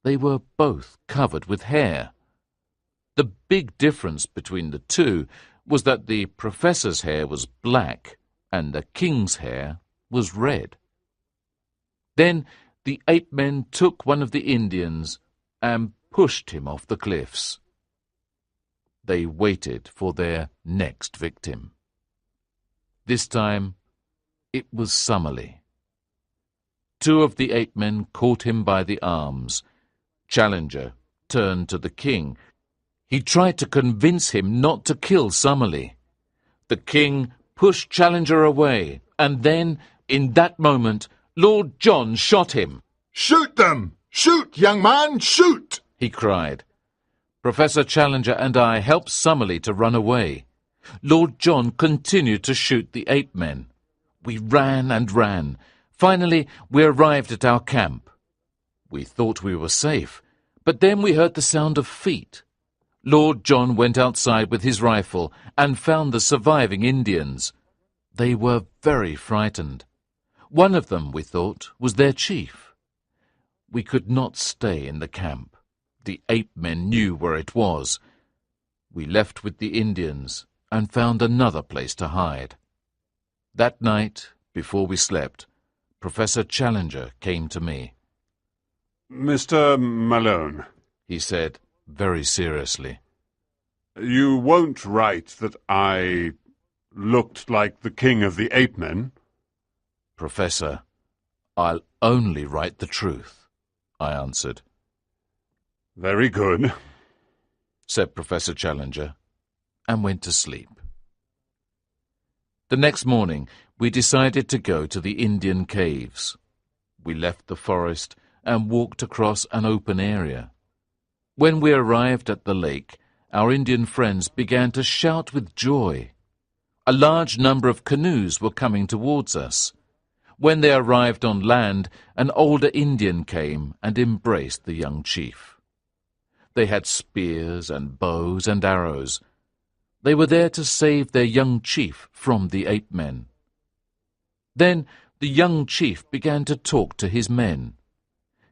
They were both covered with hair. The big difference between the two was that the professor's hair was black and the king's hair was red. Then the ape men took one of the Indians and pushed him off the cliffs. They waited for their next victim. This time it was Summerlee. Two of the ape men caught him by the arms. Challenger turned to the king. He tried to convince him not to kill Summerlee. The king pushed Challenger away, and then, in that moment, Lord John shot him. "Shoot them! Shoot, young man, shoot!" he cried. Professor Challenger and I helped Summerlee to run away. Lord John continued to shoot the ape men. We ran and ran. Finally, we arrived at our camp. We thought we were safe, but then we heard the sound of feet. Lord John went outside with his rifle and found the surviving Indians. They were very frightened. One of them, we thought, was their chief. We could not stay in the camp. The ape men knew where it was. We left with the Indians and found another place to hide. That night, before we slept, Professor Challenger came to me. "Mr. Malone," he said, very seriously. "You won't write that I looked like the king of the ape men?" "Professor, I'll only write the truth," I answered. "Very good," said Professor Challenger, and went to sleep. The next morning, we decided to go to the Indian caves. We left the forest and walked across an open area. When we arrived at the lake, our Indian friends began to shout with joy. A large number of canoes were coming towards us. When they arrived on land, an older Indian came and embraced the young chief. They had spears and bows and arrows. They were there to save their young chief from the ape men. Then the young chief began to talk to his men.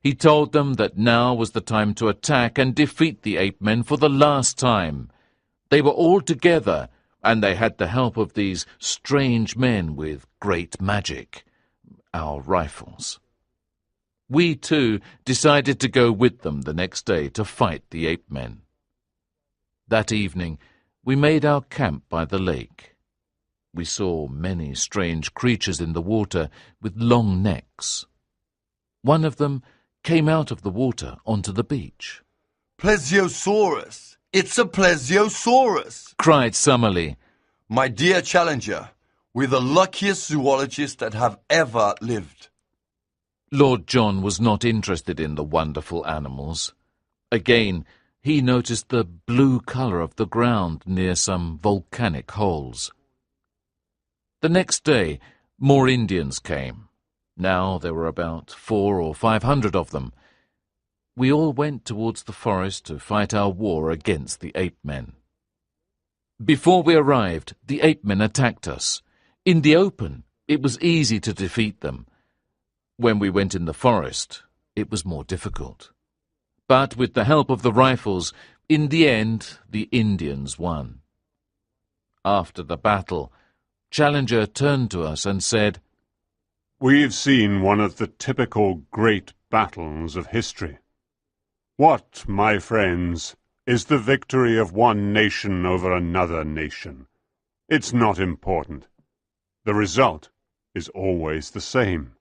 He told them that now was the time to attack and defeat the ape men for the last time. They were all together, and they had the help of these strange men with great magic, our rifles. We, too, decided to go with them the next day to fight the ape men. That evening, we made our camp by the lake. We saw many strange creatures in the water with long necks. One of them came out of the water onto the beach. "Plesiosaurus! It's a plesiosaurus!" cried Summerlee. "My dear Challenger, we're the luckiest zoologists that have ever lived." Lord John was not interested in the wonderful animals. Again, he noticed the blue colour of the ground near some volcanic holes. The next day, more Indians came. Now there were about 400 or 500 of them. We all went towards the forest to fight our war against the ape men. Before we arrived, the ape men attacked us. In the open, it was easy to defeat them. When we went in the forest, it was more difficult. But with the help of the rifles, in the end, the Indians won. After the battle, Challenger turned to us and said, "We've seen one of the typical great battles of history. What, my friends, is the victory of one nation over another nation? It's not important. The result is always the same.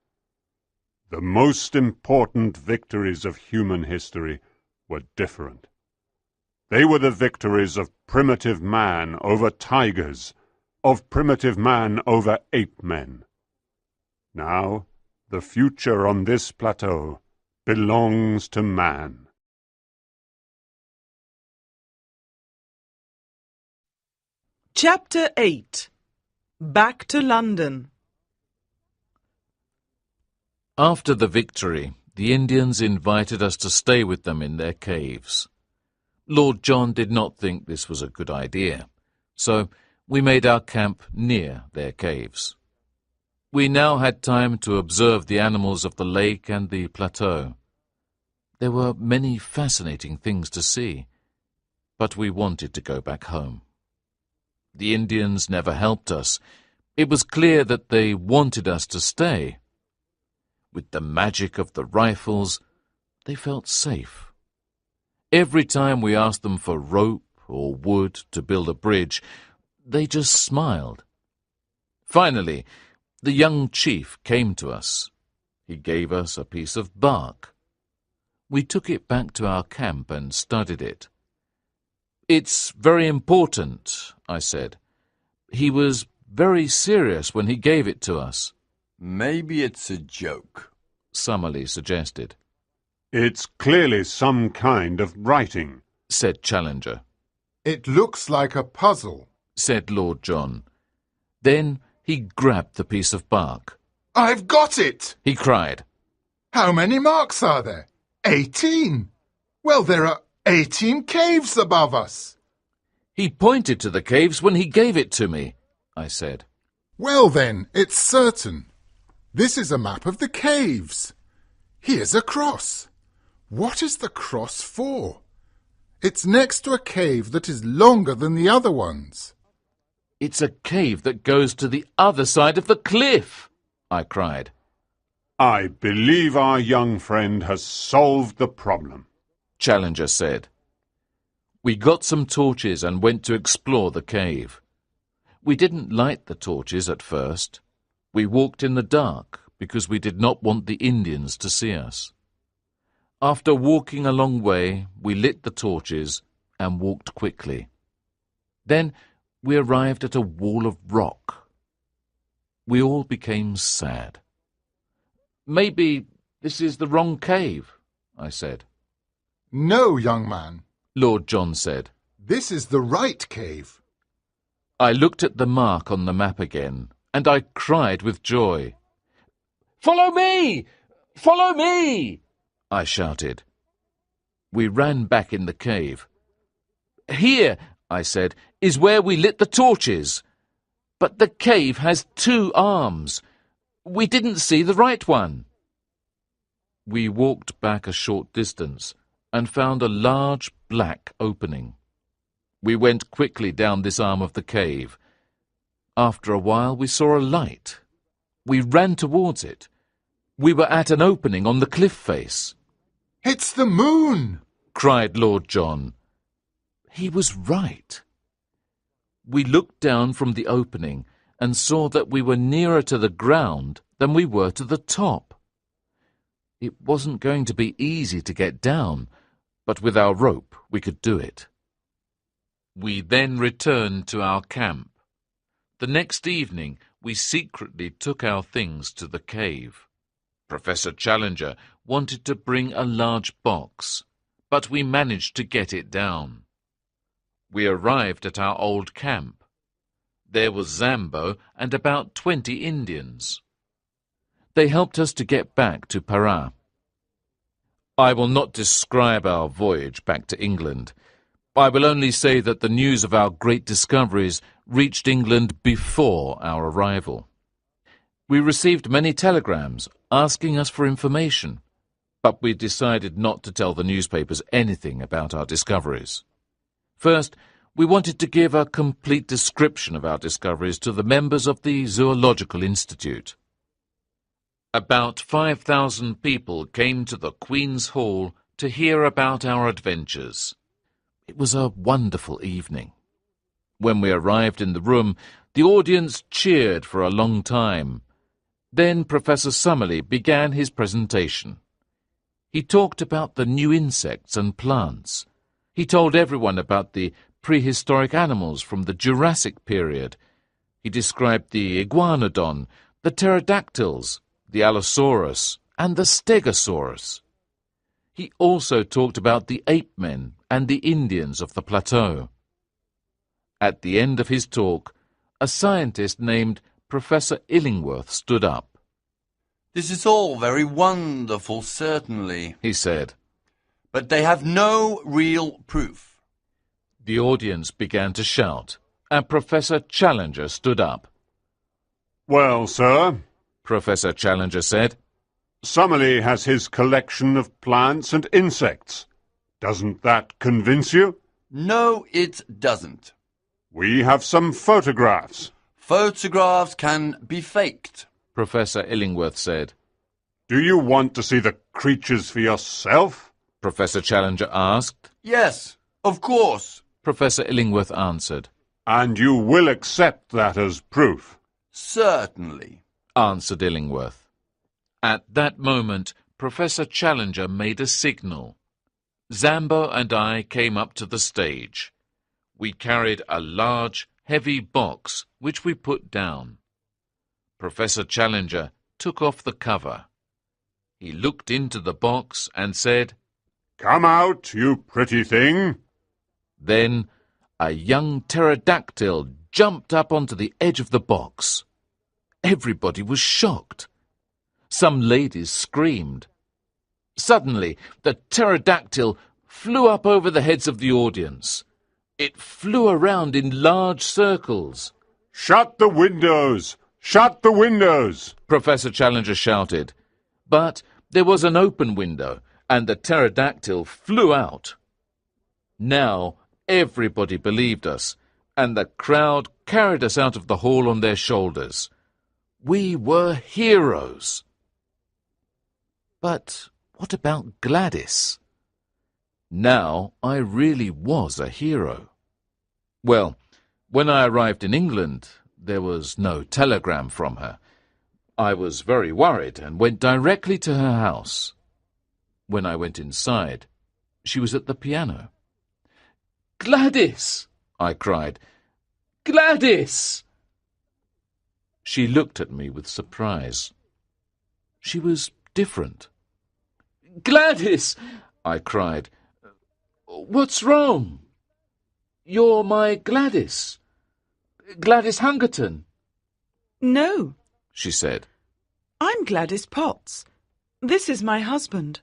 The most important victories of human history were different. They were the victories of primitive man over tigers, of primitive man over ape men. Now, the future on this plateau belongs to man." Chapter 8. Back to London. After the victory, the Indians invited us to stay with them in their caves. Lord John did not think this was a good idea, so we made our camp near their caves. We now had time to observe the animals of the lake and the plateau. There were many fascinating things to see, but we wanted to go back home. The Indians never helped us. It was clear that they wanted us to stay. With the magic of the rifles, they felt safe. Every time we asked them for rope or wood to build a bridge, they just smiled. Finally, the young chief came to us. He gave us a piece of bark. We took it back to our camp and studied it. "It's very important," I said. "He was very serious when he gave it to us." Maybe it's a joke, Summerlee suggested. It's clearly some kind of writing, said Challenger. It looks like a puzzle, said Lord John. Then he grabbed the piece of bark. I've got it! He cried. How many marks are there? 18! Well, there are 18 caves above us. He pointed to the caves when he gave it to me, I said. Well then, it's certain. This is a map of the caves. Here's a cross. What is the cross for? It's next to a cave that is longer than the other ones. It's a cave that goes to the other side of the cliff, I cried. I believe our young friend has solved the problem, Challenger said. We got some torches and went to explore the cave. We didn't light the torches at first. We walked in the dark because we did not want the Indians to see us. After walking a long way, we lit the torches and walked quickly. Then we arrived at a wall of rock. We all became sad. Maybe this is the wrong cave, I said. No, young man, Lord John said. This is the right cave. I looked at the mark on the map again, and I cried with joy. Follow me! Follow me! I shouted. We ran back in the cave. Here, I said, is where we lit the torches. But the cave has 2 arms. We didn't see the right one. We walked back a short distance and found a large black opening. We went quickly down this arm of the cave. After a while we saw a light. We ran towards it. We were at an opening on the cliff face. It's the moon! Cried Lord John. He was right. We looked down from the opening and saw that we were nearer to the ground than we were to the top. It wasn't going to be easy to get down, but with our rope we could do it. We then returned to our camp. The next evening we secretly took our things to the cave. Professor Challenger wanted to bring a large box, but we managed to get it down. We arrived at our old camp. There was Zambo and about 20 Indians. They helped us to get back to Para. I will not describe our voyage back to England. I will only say that the news of our great discoveries reached England before our arrival. We received many telegrams asking us for information, but we decided not to tell the newspapers anything about our discoveries. First, we wanted to give a complete description of our discoveries to the members of the Zoological Institute. About 5,000 people came to the Queen's Hall to hear about our adventures. It was a wonderful evening. When we arrived in the room, the audience cheered for a long time. Then Professor Summerlee began his presentation. He talked about the new insects and plants. He told everyone about the prehistoric animals from the Jurassic period. He described the iguanodon, the pterodactyls, the allosaurus, and the stegosaurus. He also talked about the ape-men and the Indians of the plateau. At the end of his talk, a scientist named Professor Illingworth stood up. This is all very wonderful, certainly, he said. but they have no real proof. The audience began to shout, and Professor Challenger stood up. Well, sir, Professor Challenger said, Summerlee has his collection of plants and insects. Doesn't that convince you? No, it doesn't. We have some photographs. Photographs can be faked. Professor Illingworth said. Do you want to see the creatures for yourself? Professor Challenger asked. Yes, of course. Professor Illingworth answered. And you will accept that as proof? Certainly, answered Illingworth. At that moment, Professor Challenger made a signal. Zambo and I came up to the stage. We carried a large, heavy box, which we put down. Professor Challenger took off the cover. He looked into the box and said, Come out, you pretty thing. Then a young pterodactyl jumped up onto the edge of the box. Everybody was shocked. Some ladies screamed. Suddenly, the pterodactyl flew up over the heads of the audience. It flew around in large circles. Shut the windows! Shut the windows! Professor Challenger shouted. But there was an open window, and the pterodactyl flew out. Now everybody believed us, and the crowd carried us out of the hall on their shoulders. We were heroes. But what about Gladys? Now I really was a hero. Well, when I arrived in England, there was no telegram from her. I was very worried and went directly to her house. When I went inside, she was at the piano. "Gladys!" I cried. "Gladys!" She looked at me with surprise. She was different. "Gladys!" I cried. "What's wrong? You're my Gladys. Gladys Hungerton." No, she said. I'm Gladys Potts. This is my husband.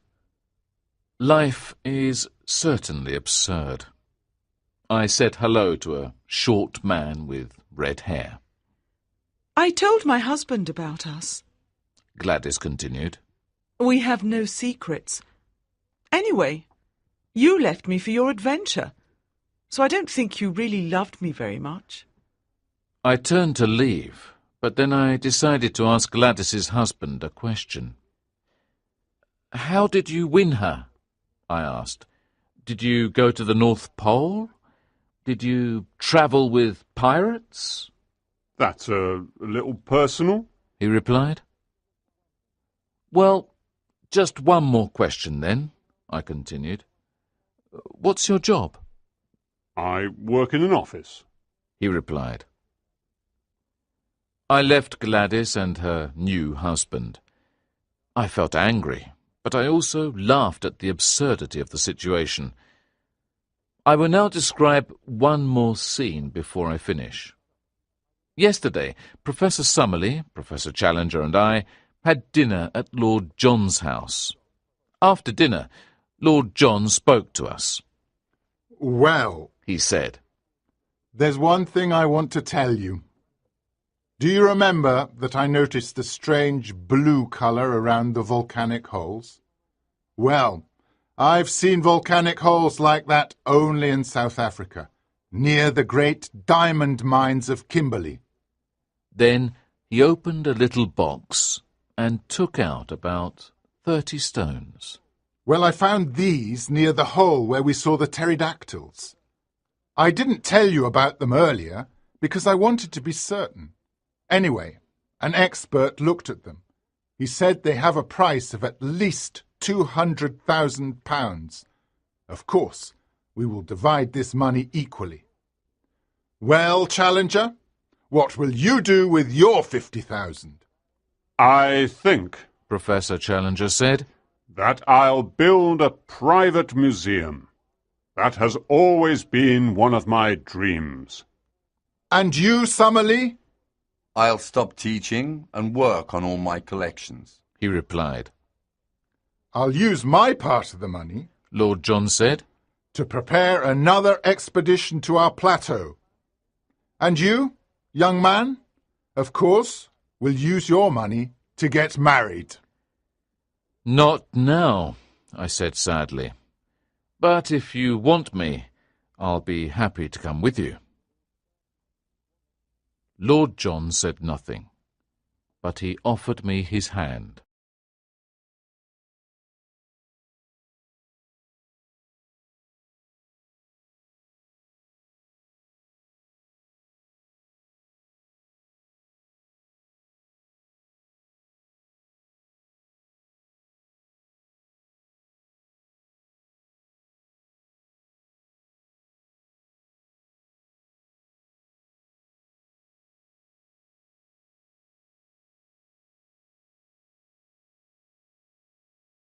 Life is certainly absurd. I said hello to a short man with red hair. I told my husband about us. Gladys continued. We have no secrets. Anyway, you left me for your adventure, so I don't think you really loved me very much. I turned to leave, but then I decided to ask Gladys's husband a question. "How did you win her?" I asked. "Did you go to the North Pole? Did you travel with pirates?" That's a little personal, he replied. "Well, just one more question then," I continued. "What's your job?" I work in an office, he replied. I left Gladys and her new husband. I felt angry, but I also laughed at the absurdity of the situation. I will now describe one more scene before I finish. Yesterday, Professor Summerlee, Professor Challenger and I had dinner at Lord John's house. After dinner, Lord John spoke to us. Well, he said, there's one thing I want to tell you. Do you remember that I noticed the strange blue colour around the volcanic holes? Well, I've seen volcanic holes like that only in South Africa, near the great diamond mines of Kimberley. Then he opened a little box and took out about 30 stones. Well, I found these near the hole where we saw the pterodactyls. I didn't tell you about them earlier because I wanted to be certain. Anyway, an expert looked at them. He said they have a price of at least £200,000. Of course, we will divide this money equally. Well, Challenger, what will you do with your 50,000? I think, Professor Challenger said, that I'll build a private museum. That has always been one of my dreams. And you, Summerlee? I'll stop teaching and work on all my collections, he replied. I'll use my part of the money, Lord John said, to prepare another expedition to our plateau. And you, young man, of course, will use your money to get married. Not now, I said sadly. But if you want me, I'll be happy to come with you. Lord John said nothing, but he offered me his hand.